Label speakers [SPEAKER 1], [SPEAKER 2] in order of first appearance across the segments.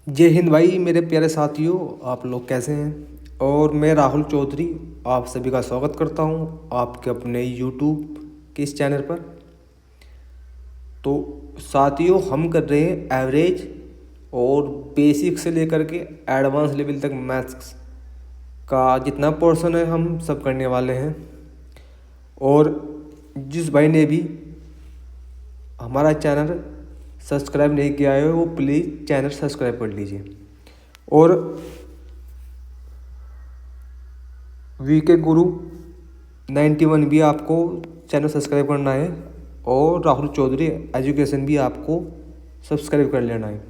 [SPEAKER 1] जय हिंद भाई मेरे प्यारे साथियों। आप लोग कैसे हैं? और मैं राहुल चौधरी आप सभी का स्वागत करता हूं आपके अपने यूट्यूब के इस चैनल पर। तो साथियों, हम कर रहे हैं एवरेज और बेसिक से लेकर के एडवांस लेवल तक मैथ्स का जितना पोर्शन है हम सब करने वाले हैं। और जिस भाई ने भी हमारा चैनल सब्सक्राइब नहीं किया है वो प्लीज़ चैनल सब्सक्राइब कर लीजिए। और वीके गुरु 91 भी आपको चैनल सब्सक्राइब करना है और राहुल चौधरी एजुकेशन भी आपको सब्सक्राइब कर लेना है।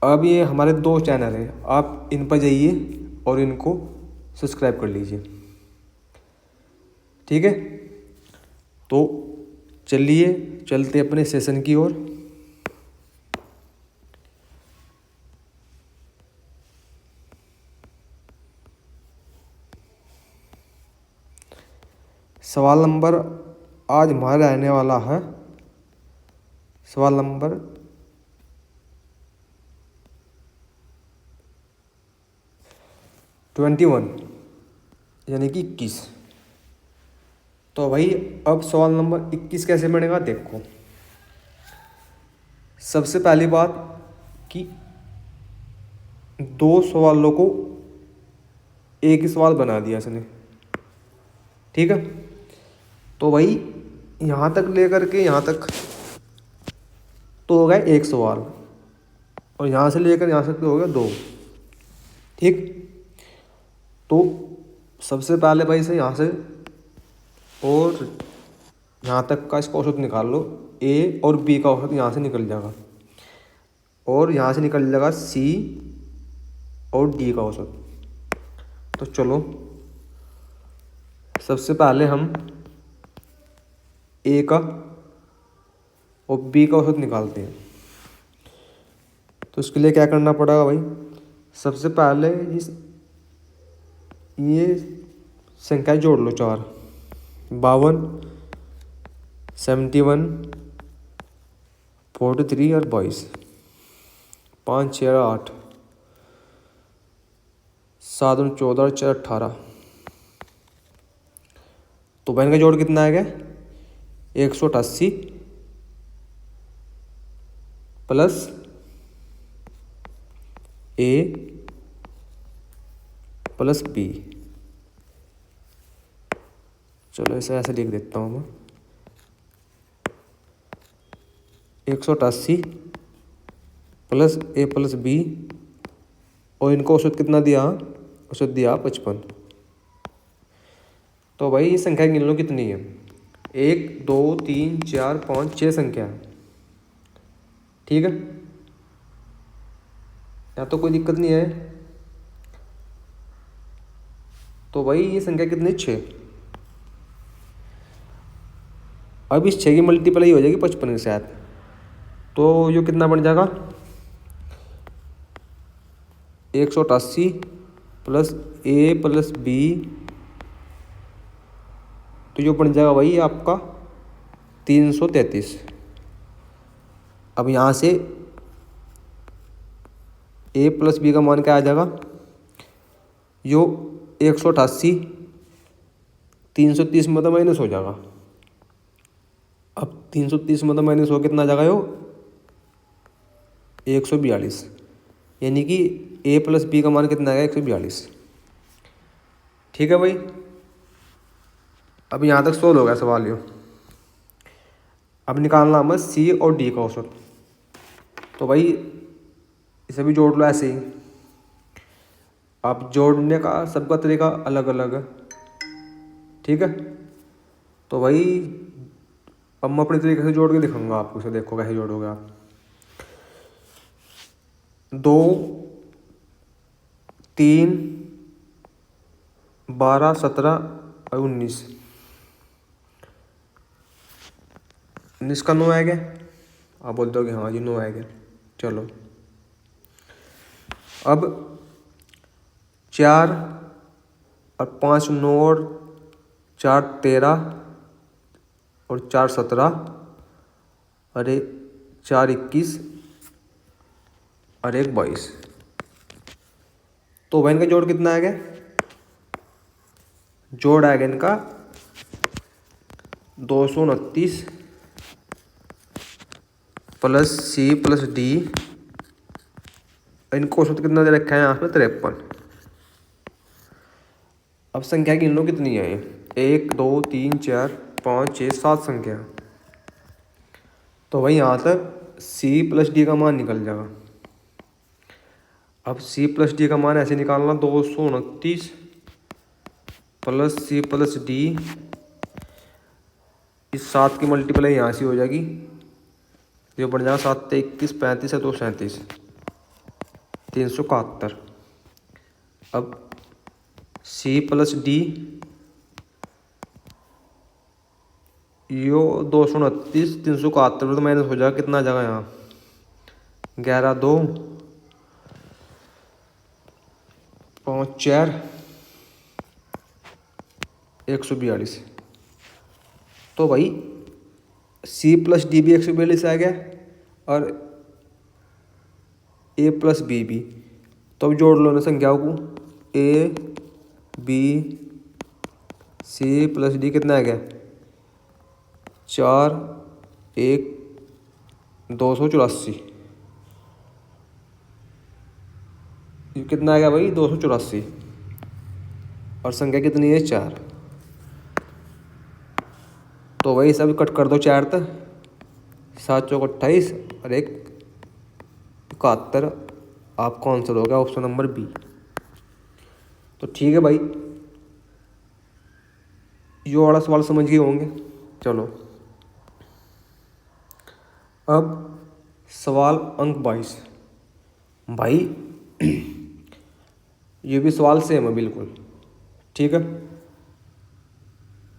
[SPEAKER 1] अब ये हमारे दो चैनल हैं, आप इन पर जाइए और इनको सब्सक्राइब कर लीजिए, ठीक है। तो चलिए चलते अपने सेशन की ओर। सवाल नंबर आज हमारा रहने वाला है सवाल नंबर 21 यानी कि 21। तो भाई अब सवाल नंबर 21 कैसे बनेगा देखो। सबसे पहली बात कि दो सवालों को एक ही सवाल बना दिया इसने, ठीक है। तो भाई यहाँ तक लेकर के यहाँ तक तो हो गया एक सवाल, और यहाँ से लेकर यहाँ तक तो हो गया दो, ठीक। तो सबसे पहले भाई से यहाँ से और यहाँ तक का इसका औसत निकाल लो। ए और बी का औसत यहाँ से निकल जाएगा और यहाँ से निकल जाएगा सी और डी का औसत। तो चलो सबसे पहले हम ए का और बी का औसत निकालते हैं। तो इसके लिए क्या करना पड़ेगा भाई, सबसे पहले ये संख्या जोड़ लो, 4, 52, 71, 43 और 22, 5, 6, 8, 7, 14 और 4, 18। तो भाई इनका जोड़ कितना आएगा, 188 प्लस ए प्लस बी। चलो इसे ऐसे लिख देता हूँ मैं, 188 प्लस ए प्लस बी, और इनको औसत कितना दिया, औसत दिया 55। तो भाई ये संख्या गिन लो कितनी है, 1, 2, 3, 4, 5, 6 संख्या है, ठीक है। या तो कोई दिक्कत नहीं है। तो भाई ये संख्या कितनी, 6। अब इस 6 की मल्टीप्लाई हो जाएगी 55 के साथ, तो ये कितना बन जाएगा, 188 प्लस ए प्लस बी, तो जो बन जाएगा भाई आपका 333। अब यहाँ से ए प्लस बी का मान क्या आ जाएगा, यो 188 330 में तो माइनस हो जाएगा। अब 330 में तो माइनस हो कितना आ जाएगा, यो 142, यानी कि ए प्लस बी का मान कितना आएगा, 142, ठीक है भाई। अब यहाँ तक सोल्व हो गया सवाल यो। अब निकालना हमें सी और डी का औसत। तो भाई इसे भी जोड़ लो ऐसे ही। अब जोड़ने का सबका तरीका अलग अलग है, ठीक है। तो भाई अब मैं अपने तरीके से जोड़ के दिखाऊंगा आपको, इसे देखो कैसे जोड़ोगे आप। 2, 3, 12, 17 और 19, 19 का 9 आएगा। आप बोल दोगे हाँ जी 9 आएगा। चलो अब 4 और 5 9 और 4 13 और 4 17, अरे 4 21 और एक 22। तो भाई इनका जोड़ कितना आ गया? जोड़ आएगा इनका 229 प्लस सी प्लस डी। इनको औसत कितना दे रखा है यहाँ पे? 53। अब संख्या गिन लो कितनी है ये? 1 2 3 4 5 6 7 संख्या। तो भाई यहाँ तक सी प्लस डी का मान निकल जाएगा। अब सी प्लस डी का मान ऐसे निकालना, 229 प्लस सी प्लस डी। इस 7 की मल्टीप्लाई यहाँ से हो जाएगी, ये बढ़ जाएगा 7 21 35 है 2 37 371। अब सी प्लस डी यो 229 371 तो माइनस हो जाएगा, कितना आ जाएगा यहाँ? 11 2 5 4 142। तो भाई सी प्लस डी भी 142 आ गया और ए प्लस बी भी। तो अब जोड़ लो ना संख्याओं को, A B C plus D कितना आ गया? 4 1 284। ये कितना आ गया भाई? 284। और संख्या कितनी है? 4। तो भाई सब कट कर दो 4 तक, 7 चौक 28 और 1 71। आपका आंसर हो गया ऑप्शन नंबर बी। तो ठीक है भाई, ये वाला सवाल समझ गए होंगे। चलो अब सवाल अंक 22। भाई ये भी सवाल सेम है बिल्कुल, ठीक है।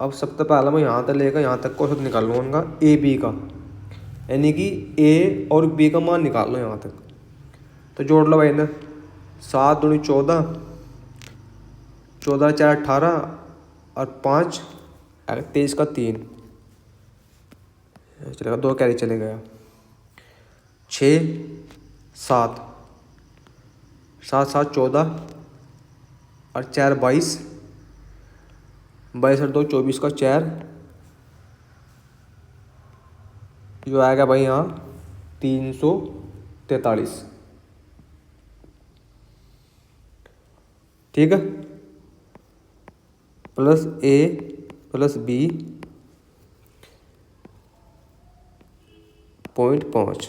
[SPEAKER 1] अब सबसे पहले मैं यहाँ तक लेकर यहाँ तक औसत निकाल लूँगा उनका ए बी का, यानी कि ए और बी का मान निकाल लो यहाँ तक। तो जोड़ लो भाई ना, 7 दूनी 14 14 4 18 और 5 23 का 3 चलेगा, 2 कैरी चले गया। 6 7 7 7 14 और 4 22 22 और 2 24 का 4। जो आएगा भाई यहाँ 343, ठीक है। प्लस ए प्लस बी 0.5।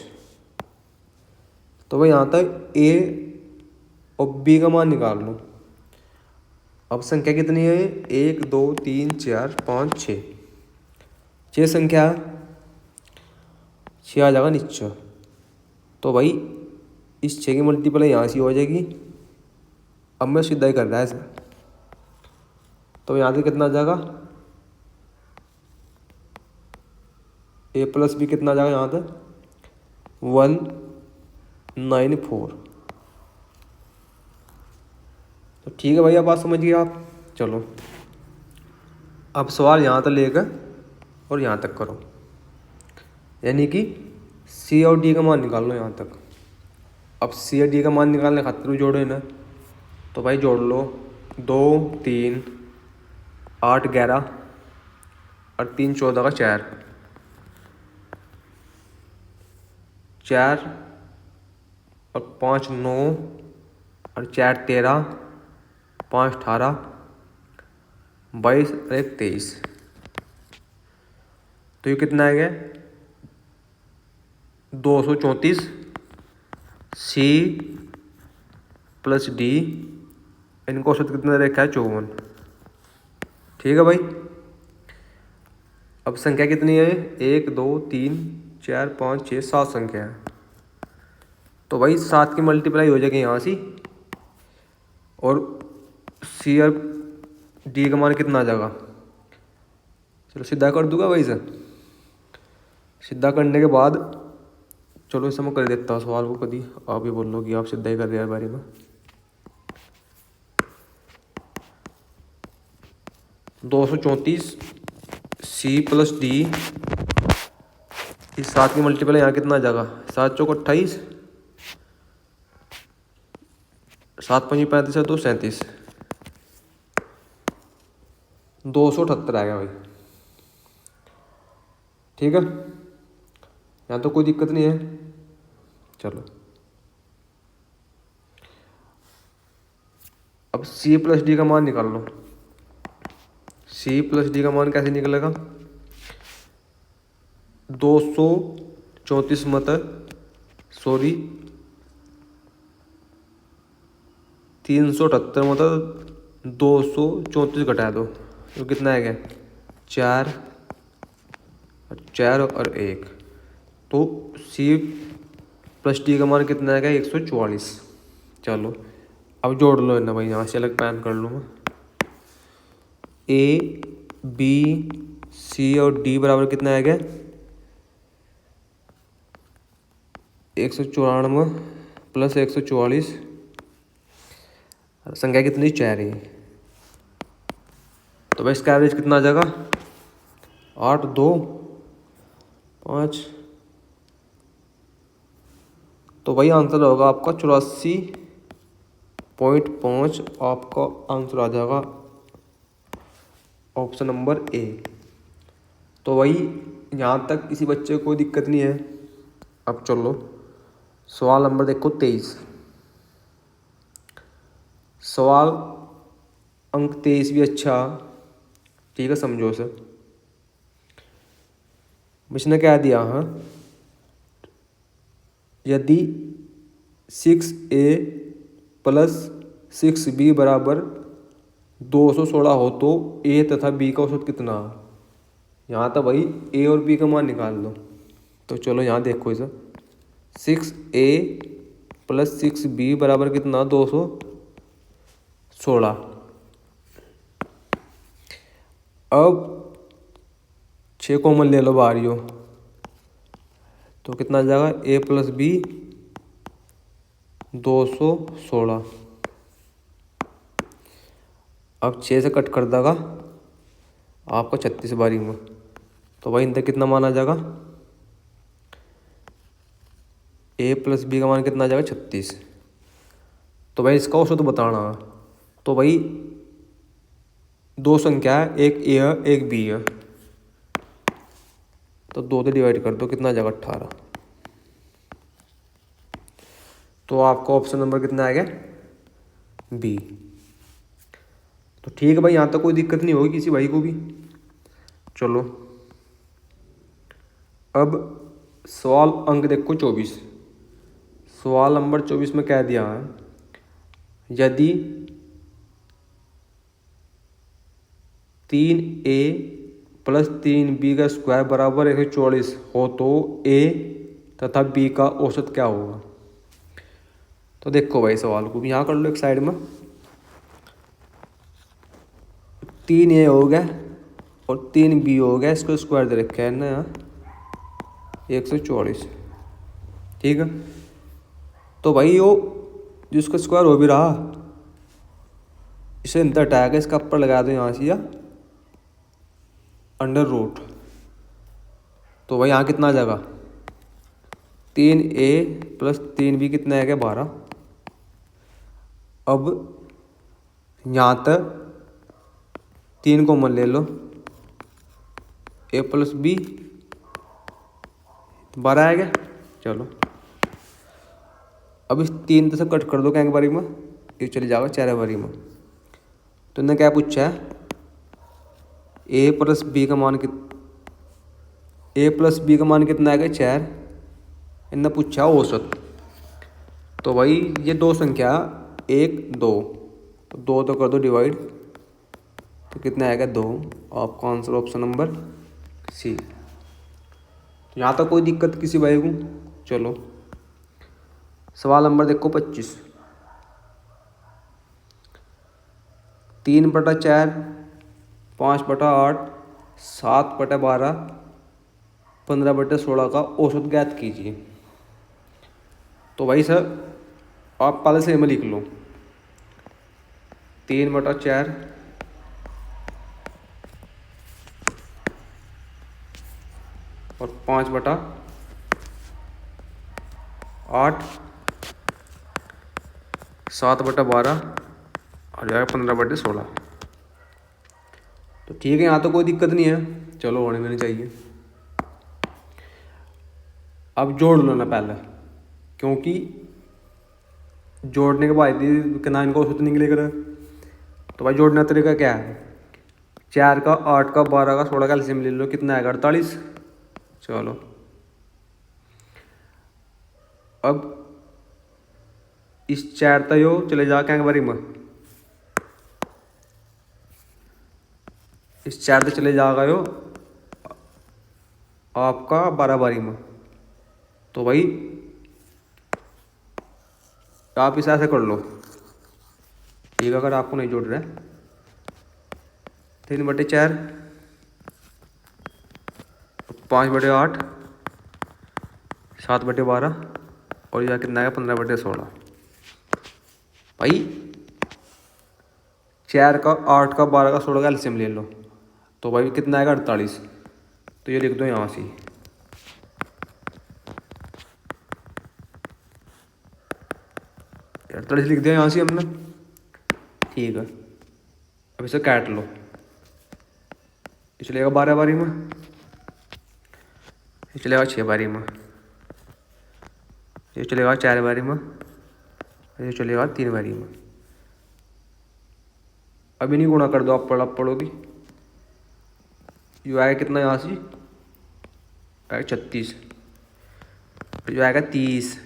[SPEAKER 1] तो भाई यहाँ तक ए और बी का मान निकाल लो। अब संख्या कितनी है? 1 2 3 4 5 6 6 संख्या, 6 आ जाएगा नीचे। तो भाई इस 6 की मल्टीप्लाई यहाँ से हो जाएगी। अब मैं सीधा ही कर रहा है इसमें, तो यहाँ से कितना आ जाएगा? ए प्लस बी कितना आ जाएगा यहाँ तक? 194। तो ठीक है भाई, अब बात समझिए आप। चलो अब सवाल यहाँ तक लेकर और यहाँ तक करो, यानी कि सी और डी का मान निकाल लो यहाँ तक। अब सी और डी का मान निकालने खातिर जोड़ो ना, तो भाई जोड़ लो 2 3 8 11 और 3 14 का 4 4 और 5 9 और 4 13 5 18 22 और 1 23। तो ये कितना आ गया? 234 सी प्लस डी, इनको औसत कितना रखा है? 54, ठीक है भाई। अब संख्या कितनी है? 1 2 3 4 5 6 7 संख्या है। तो भाई 7 की मल्टीप्लाई हो जाएगी यहाँ से, और सी और डी का मान कितना आ जाएगा? चलो सीधा कर दूंगा भाई सर। सीधा करने के बाद चलो इसे मैं कर देता हूँ सवाल को, कभी आप ही बोल लो कि आप सीधा ही कर रहे हैं बारे में। 234 सी प्लस डी, इस 7 की मल्टीप्लाई यहाँ कितना आ जाएगा? 7 चौक 28 7 5 35 है, 2 37, 278 आ गया भाई। ठीक है, यहाँ तो कोई दिक्कत नहीं है। चलो अब C प्लस डी का मान निकाल लो। C प्लस डी का मान कैसे निकलेगा? 234 सॉरी 378 मतलब 234 घटा दो तो कितना आएगा? 4 4 और 1, तो C प्लस डी का मान कितना आएगा? 144। चलो अब जोड़ लो ना भाई, यहाँ से अलग पैन कर लूँ मैं। A B C और D बराबर कितना आएगा? 194 प्लस 144, संख्या कितनी? 4 है। तो भाई इसका एवरेज कितना आ जाएगा? 8 2 5। तो भाई आंसर होगा आपका 84.5। आपका आंसर आ जाएगा ऑप्शन नंबर ए। तो भाई यहाँ तक किसी बच्चे को कोई दिक्कत नहीं है। अब चलो सवाल नंबर देखो 23। सवाल अंक 23 भी अच्छा, ठीक है, समझो सर। इसने क्या दिया? हाँ, यदि 6A प्लस 6B बराबर 216 हो तो A तथा B का औसत कितना? यहाँ तो भाई A और B का मान निकाल लो। तो चलो यहाँ देखो इसे, 6A प्लस 6B बराबर कितना? 216। अब 6 कॉमन ले लो बाहर हो, तो कितना आ जाएगा? A plus B 216। अब 6 से कट कर देगा आपका 36 बारी में, तो भाई इनका कितना मान आ जाएगा? A प्लस B का मान कितना आ जाएगा? 36। तो भाई इसका औसत बताना है। तो भाई दो संख्या है, एक A है एक B है, तो 2 से डिवाइड कर दो, कितना आ जाएगा? 18। तो आपका ऑप्शन नंबर कितना आएगा? बी। तो ठीक है भाई, यहाँ तक कोई दिक्कत नहीं होगी किसी भाई को भी। चलो अब सवाल अंक देखो 24। सवाल नंबर 24 में क्या दिया है? यदि 3A प्लस 3B का स्क्वायर बराबर 144 हो तो A तथा B का औसत क्या होगा? तो देखो भाई सवाल को भी यहाँ कर लो एक साइड में। 3A हो गया और 3B हो गया, इसको स्क्वायर दे रखा है ना यहाँ 144। ठीक है, तो भाई वो जिसका स्क्वायर हो भी रहा, इसे इंटर हटाया, इसका ऊपर लगा दो यहाँ से या अंडर रूट। तो भाई यहाँ कितना आ जाएगा? 3A प्लस 3B कितना आएगा? 12। अब यहाँ तक 3 कॉमन ले लो, A प्लस B 12 आएगा। चलो अब इस 3 से कट कर दो क्या बारी में, ये चली जाएगा 4 बारी में। तो इन्हें क्या पूछा है? A प्लस B का मान कितना आएगा? 4। इन्हें पूछा औसत। तो भाई ये दो संख्या 1 2, तो 2 तो कर दो डिवाइड, तो कितना आएगा? 2। आपका आंसर ऑप्शन नंबर सी। तो यहाँ तक कोई दिक्कत किसी भाई को? चलो सवाल नंबर देखो 25। 3/4, 5/8, 7/12, 15/16 का औसत ज्ञात कीजिए। तो भाई सर आप पहले से में लिख लो, 3/4 और 5/8, 7/12 और जाएगा 15/16। तो ठीक है, यहाँ तो कोई दिक्कत नहीं है, चलो होने में नहीं चाहिए। अब जोड़ लो ना पहले, क्योंकि जोड़ने के बाद ही ना इनको औसत निकलेगा। तो भाई जोड़ने का तरीका क्या है, 4 का 8 का 12 का 16 का एलसीएम ले लो, कितना आएगा 48। चलो अब इस 4 तय चले जा क्या बारी में, इस 4 तक चले जाएगा यो आपका 12 बारी में। तो भाई आप इसे ऐसे कर लो, ठीक है, अगर आपको नहीं जोड़ रहा है 3/4 5/8 7/12 और यह कितना आएगा 15/16। भाई 4 का 8 का 12 का 16 का एलसीएम ले लो, तो भाई कितना आएगा 48। तो ये लिख दो यहाँ से, 48 लिख दिया यहाँ से हमने, ठीक है। अब इसे काट लो, ये चलेगा 12 बारी में, ये चलेगा 6 बारी में, ये चलेगा 4 बारी में, ये चलेगा 3 बारी में। अभी नहीं गुणा कर दो, आप पढ़ोगी। ये आएगा कितना यहाँ से, आएगा 36, जो आएगा 30,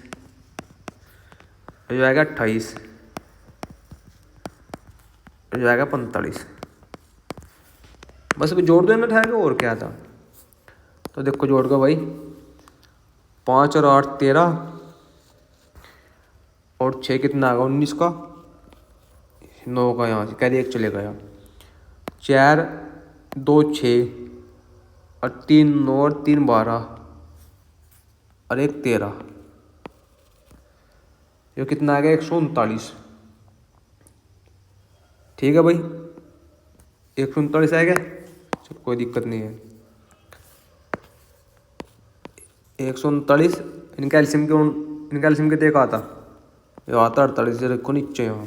[SPEAKER 1] जो आएगा 28, जो आएगा 45। बस अभी जोड़ दो ना ठहर के, और क्या था। तो देखो जोड़ को भाई, 5 और 8 13 और 6 कितना आएगा 19 का, 9 का यहाँ से कैरी 1 चले गया, 4 2 6 और 3 9 और 3 12 और 1 13, ये कितना आ गया 139। ठीक है भाई, 139 आ गया, चलो कोई दिक्कत नहीं है। 139 इनका एलसीएम क्यों, इनका एलसीएम कितने का आता, ये आता 48 से, रखो नीचे यहाँ।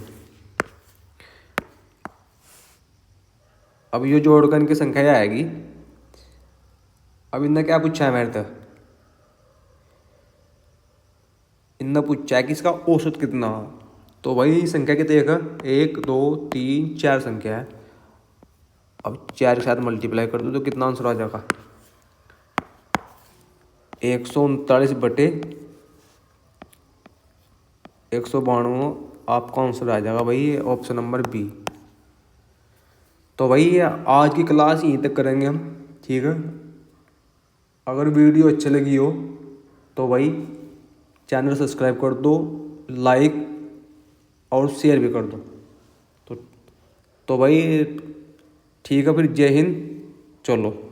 [SPEAKER 1] अब ये जोड़कर इनकी संख्या आएगी। अब इनने क्या पूछा है मेरे तक, इनने पूछा है कि इसका औसत कितना। तो भाई संख्या कितनी है, 1 2 3 4 संख्या है। अब 4 के साथ मल्टीप्लाई कर दो तो कितना आंसर आ जाएगा, 139/192 आपका आंसर आ जाएगा भाई, ऑप्शन नंबर बी। तो भाई आज की क्लास यहीं तक करेंगे हम, ठीक है। अगर वीडियो अच्छी लगी हो तो भाई चैनल सब्सक्राइब कर दो, लाइक और शेयर भी कर दो। तो भाई ठीक है फिर, जय हिंद, चलो।